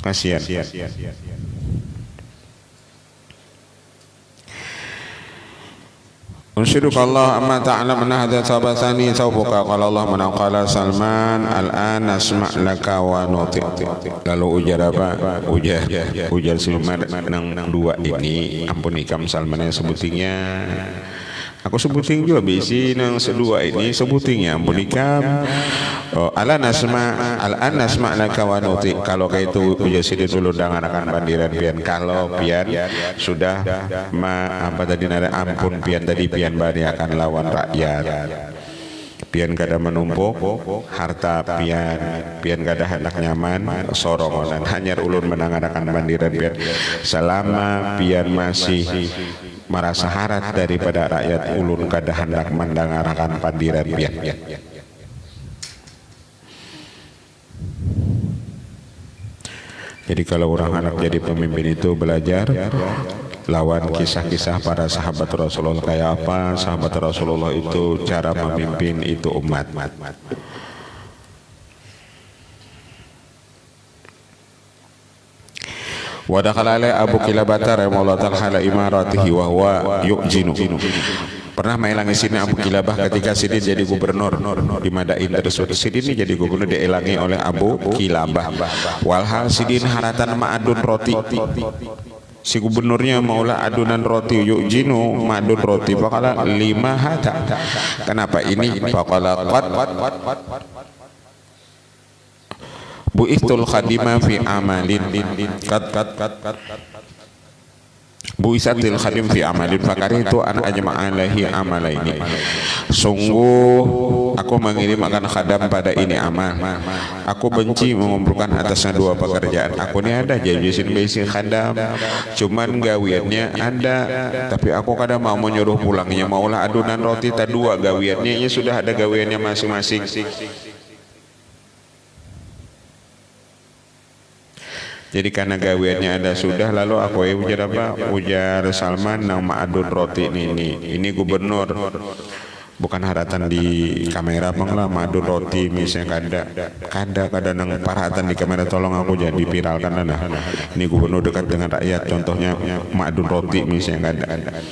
kasihan. Unsyiduka Allah amma ta'lam anna hadha sabatani saubuka qala Allah manaqala Salman al-an asma' laka wa nuti'. Lalu ujar apa? Ujar Salman nang 2 ini ampun ikam Salman yang sebutingnya. Aku sebuting juga bisi nang sedua ini sebutingnya ampun ikam. Al-an asma' laka wa nuti'. Kalau kayak itu ujar sini dulu dengarkan bandiran pian. Kalau pian sudah apa tadi nada ampun pian tadi pian bani akan lawan rakyat. Pian kada menumpuk harta pian kada hendak nyaman sorongan hanya ulun mendengarkan bandiran pian selama pian masih merasa harat daripada rakyat ulun kada hendak mendengarkan pandiran biak. Jadi kalau orang anak jadi pemimpin itu belajar lawan kisah-kisah para sahabat Rasulullah kayak apa sahabat Rasulullah itu cara memimpin itu umat. Wa dakhala alai Abu Kilabah rahimahullah ta'ala imaratihi wa huwa yu'jinu. Pernah mailangi sini Abu Kilabah ketika Sidin jadi gubernur di Madain tersebut. Sidin ini jadi gubernur dielangi oleh Abu Kilabah. Walhal Sidin haratan ma'adun roti. Si gubernurnya maulah adunan roti yu'jinu ma'adun roti faqala lima hada. Kenapa ini? Faqala qad bu'ithul khadimah fi amalin bu'isatil khadim fi amalin fakari itu an ajma'alahi amalaini. Sungguh aku mengirim akan khadam pada ini amal. Aku benci mengumpulkan atasnya dua pekerjaan. Aku ini ada jajisin besi khadam, cuman gawiannya ada, tapi aku kadang mau menyuruh pulangnya maulah adunan roti tak dua gawiannya ya sudah ada gawiannya masing-masing. Jadi karena gawiannya ada sudah lalu aku ujar apa? Ujar Salman nang ma'adun roti ini gubernur bukan haratan di kamera penglah ma'adun roti misalnya kada nang paratan di kamera tolong aku jadi viralkan nah. Ini gubernur dekat dengan rakyat contohnya ma'adun roti misalnya kada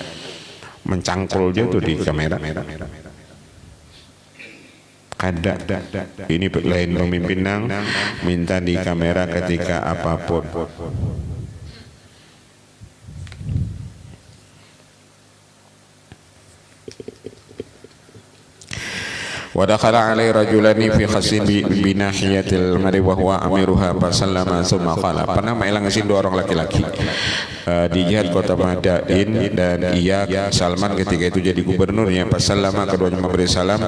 mencangkul aja tuh di kamera. Kada ini lain pemimpin nang minta di kamera ketika apapun. Wa dakhala alai rajulani fi khasin bi nahiyatil mari wa huwa amiruha fa sallama summa qala. Pernah mailangi dua orang laki-laki di jihad kota Madain dan ia Salman ketika itu jadi gubernurnya. Fa sallama keduanya memberi salam.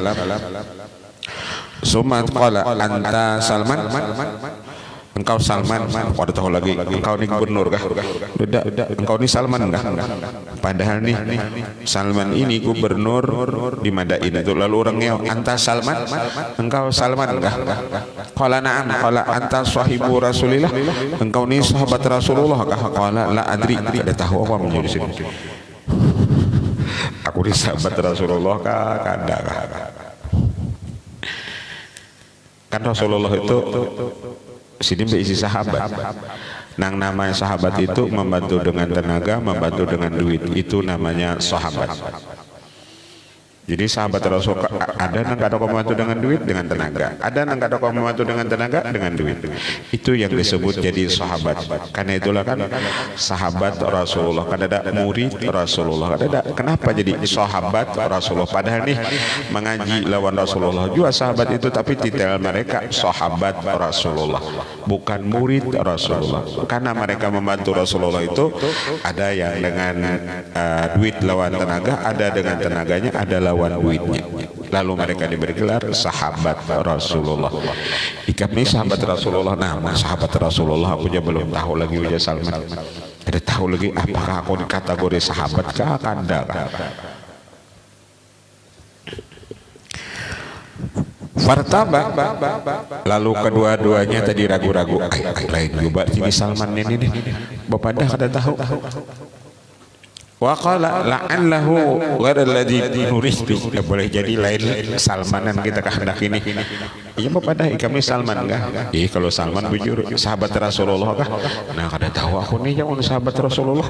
Summa qala anta Salman, engkau Salman. Kau tahu lagi engkau ini gubernur kah? Tidak, engkau ini Salman kah? Padahal nih Salman ini gubernur di Madain itu. Lalu orangnya anta Salman, engkau Salman kah? Qala na'am, qala anta sahibu Rasulillah, engkau ini sahabat Rasulullah kah? Qala la adri, tidak tahu apa menjadi sini. Aku ini sahabat Rasulullah kah? Kada kah? Kan Rasulullah itu sini berisi sahabat. Nang namanya sahabat itu membantu dengan tenaga, membantu dengan duit. Itu namanya sahabat. Jadi sahabat Rasul ada nang kada membantu dengan duit dengan tenaga, ada nang kada membantu dengan tenaga dengan duit. Itu yang disebut jadi sahabat. Karena itulah kan sahabat Rasulullah, kada ada murid Rasulullah, kada ada. Kenapa jadi sahabat Rasulullah? Padahal nih mengaji lawan Rasulullah juga sahabat itu, tapi titel mereka sahabat Rasulullah, bukan murid Rasulullah. Karena mereka membantu Rasulullah itu ada yang dengan duit lawan tenaga, ada dengan tenaganya, ada lawan duitnya. Lalu mereka diberi gelar sahabat Rasulullah. Ikam ini sahabat Rasulullah. Nama sahabat Rasulullah aku aja belum tahu lagi ujar Salman. Ada tahu lagi apakah aku di kategori sahabat kah? Kada kah? Fartaba, lalu kedua-duanya tadi ragu-ragu. Lain juga ini Salman ini bapak dah kada tahu. Wa qala la'allahu ghairal ladzi nuristu. Boleh jadi lain Salmanan kita kehendak ini. Iya bapak dah kami Salman enggak? Kalau Salman bujur sahabat Rasulullah kah? Nah kada tahu aku nih yang sahabat Rasulullah.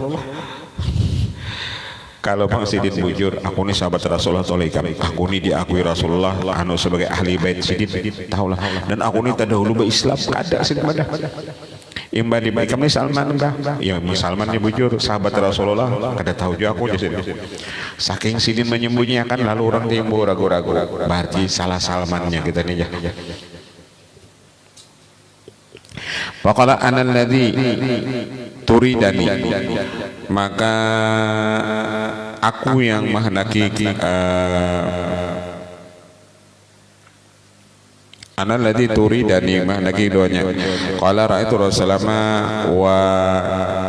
Kalau Bang Sidin bujur aku nih sahabat Rasulullah tolekam, aku nih diakui Rasulullah anu sebagai ahli bait Sidin tahulah, dan aku nih terdahulu berislam kada Sidin badah. Imba di baik kami Salman dah, ya Salman nih bujur sahabat Rasulullah, kada tahu juga aku jadi. Saking Sidin menyembunyikan lalu orang timbul ragu-ragu, berarti salah Salmannya kita nih ya. Waqala anal ladzi turidani, maka aku yang menghendaki Ana alladhi turidani mah lagi doanya. Qala ra'aitu Rasulullah wa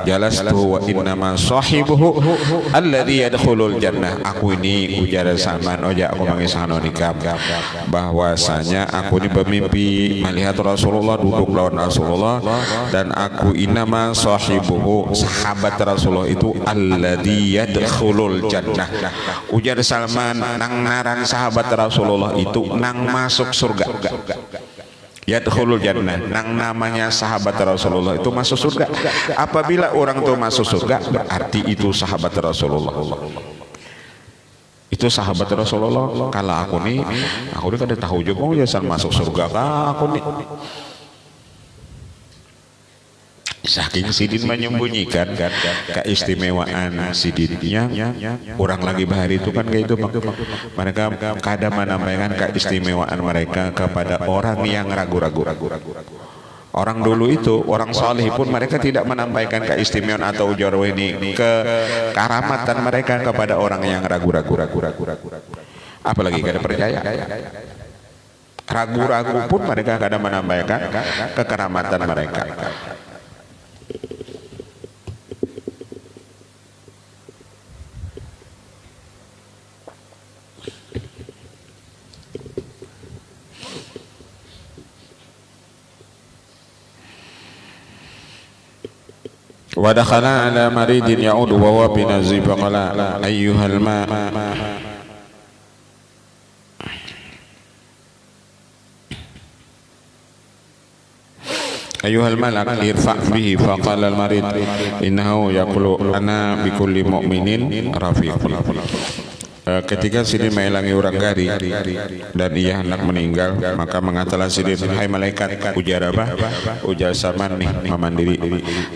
jalastu wa innama sahibuhu alladhi yadkhulul jannah. Aku ini ujar Salman oja aku manggil sanonikam bahwasanya aku ini bermimpi melihat Rasulullah duduk lawan Rasulullah dan aku innama sahibuhu sahabat Rasulullah itu alladhi yadkhulul jannah. Ujar Salman nang ngaran sahabat Rasulullah itu nang masuk surga. Yadkhulul jannah, nang namanya sahabat Rasulullah itu masuk surga. Apabila orang itu masuk surga berarti itu sahabat Rasulullah. Itu sahabat Rasulullah. Kalau aku nih kada tahu juga ya masuk surga aku nih. Saking sidin menyembunyikan keistimewaan sidinnya, orang lagi bahari itu kan kayak itu, mereka kadang menambahkan keistimewaan mereka kepada orang yang ragu-ragu. Orang dulu itu, orang saleh pun mereka tidak menambahkan keistimewaan atau ujar ini kekaramatan mereka kepada orang yang ragu-ragu. Apalagi kada percaya. Ragu-ragu pun mereka kadang menambahkan kekaramatan mereka. Wa dakhala ala maridin ya'udu wa huwa binazib faqala ayyuhal ma ayyuhal malak irfa' bihi faqala al marid innahu yaqulu ana bikulli mu'minin rafiqun. Ketika Sidin menghilangi orang gari dan ia hendak meninggal, maka mengatakan Sidin, hai malaikat, ujar apa? Ujar Salman nih memandiri,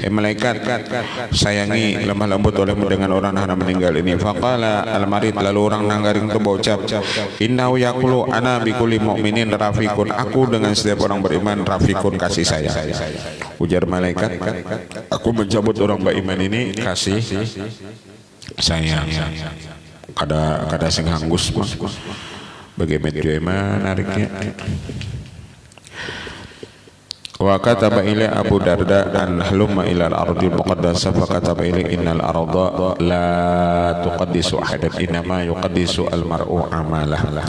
hai malaikat, sayangi lemah lembut olehmu dengan orang hendak meninggal ini. Faqala al-marid, lalu orang nanggaring itu berucap, innahu yaqulu ana bikulli mu'minin rafiqun, aku dengan setiap orang beriman rafiqun, kasih sayang. Ujar malaikat, aku mencabut orang beriman ini kasih sayang. Kada sing hanggus mah bagaimana nariknya. Wa kataba ila Abu Darda an halumma ila al-ardil muqaddasah fa kataba ila innal arda la tuqaddisu ahadan innama yuqaddisu al-mar'u amalah.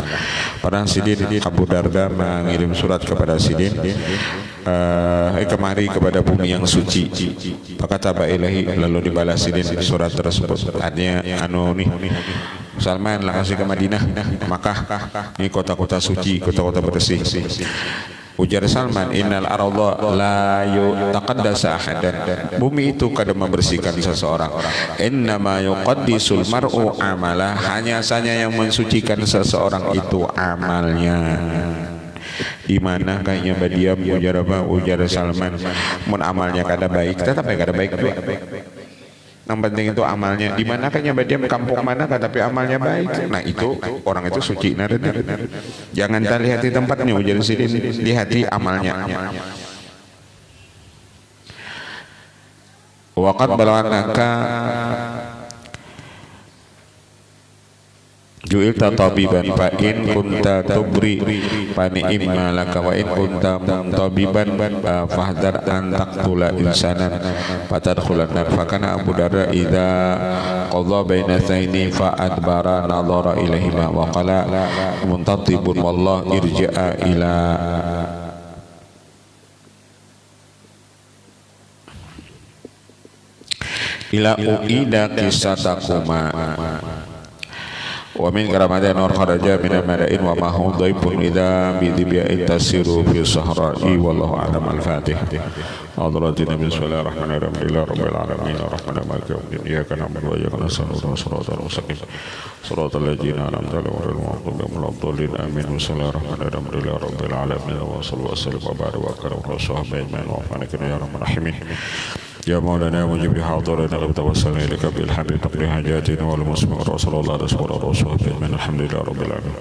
Pada Sidin Abu Darda mengirim surat kepada Sidin kemari kepada bumi yang suci. Fakataba ilahi, lalu dibalas Sidin surat tersebut. Artinya nih Salman lah kasih ke Madinah, Makkah, ini kota-kota suci, kota-kota bersih. Ujar Salman, innal arda la yutaqaddasa ahadan, bumi itu kada membersihkan seseorang. Innama yuqaddisul mar'u amalah, hanya saja yang mensucikan seseorang itu amalnya. Di mana kayaknya badiam ujar apa? Ujar Salman, mun amalnya kada baik, tetap kada baik. Yang penting itu amalnya. Di mana kayaknya badiam kampung mana tapi amalnya baik. Nah itu orang itu suci. Jangan kita lihat di tempatnya, ujar Sidin, lihat di amalnya. Waqad balaghnaka ju'ilta tabiban fa in kunta tubri fa ni'ma laka wa in kunta muntabiban fahdar an taqtula insanan fatadkhulan nar. Fa kana Abu Darda idza qadha baina tsaini fa adbara nadhara ilaihima wa qala muntatibun wallah irja'a ila uida kisatakuma. Wa min karamati nur kharaja min al-madain wa ma huwa dhaifun idza bi dhibi'in tasiru fi sahra'i wallahu a'lam. Al-Fatihah. Hadratin Nabi sallallahu alaihi wa sallam rabbil alamin arrahmanir rahim iyyaka na'budu wa iyyaka nasta'in shiratal mustaqim shiratal ladzina an'amta 'alaihim ghairil maghdubi 'alaihim amin. Bismillahirrahmanirrahim rabbil alamin wa sallallahu alaihi wa baraka wa karam sahbihi ajma'in wa afana ya rabbal alamin. Ya Maulana mujib hadirina wa tawassalna ilaika bil hamdi taqdi hajatina wal muslimin wa sallallahu alaihi wa sallam alhamdulillahi rabbil alamin.